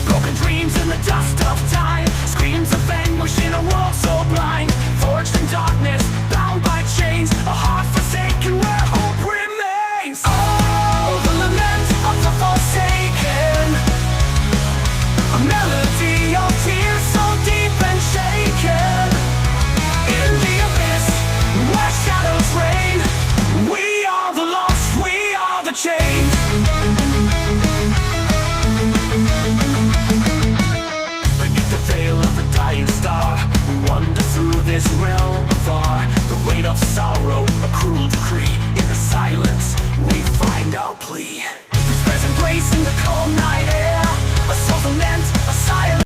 Broken dreams in the dust of time, screams of anguish in a world so blind. Forged in darkness, bound by chains, a heart forsaken where hope remains. Oh, the lament of the forsaken, a melody of tears so deep and shaken. In the abyss, where shadows reign, we are the lost, we are the chained. Beneath the veil of the dying star, we wander through this realm of art. The weight of sorrow, a cruel decree. In the silence, we find our plea. There's present grace in the cold night.